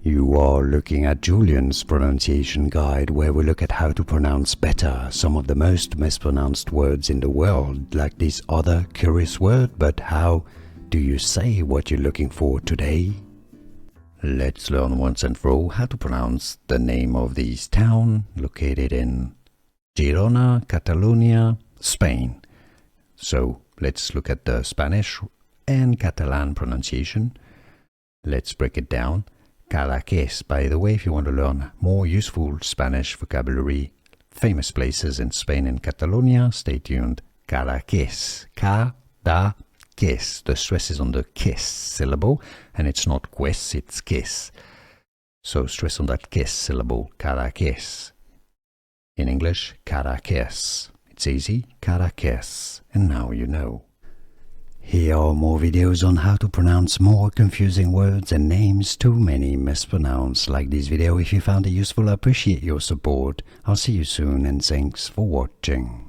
You are looking at Julian's pronunciation guide, where we look at how to pronounce better some of the most mispronounced words in the world, like this other curious word. But how do you say what you're looking for today? Let's learn once and for all how to pronounce the name of this town located in Girona, Catalonia, Spain. So let's look at the Spanish and Catalan pronunciation. Let's break it down. Cadaqués. By the way, if you want to learn more useful Spanish vocabulary, famous places in Spain and Catalonia, stay tuned. Cadaqués. Cadaqués. The stress is on the kiss syllable, and it's not ques, it's kiss. So stress on that kiss syllable, Cadaqués. In English, Cadaqués. It's easy, Cadaqués. And now you know. Here are more videos on how to pronounce more confusing words and names too many mispronounced. Like this video if you found it useful. I appreciate your support. I'll see you soon and thanks for watching.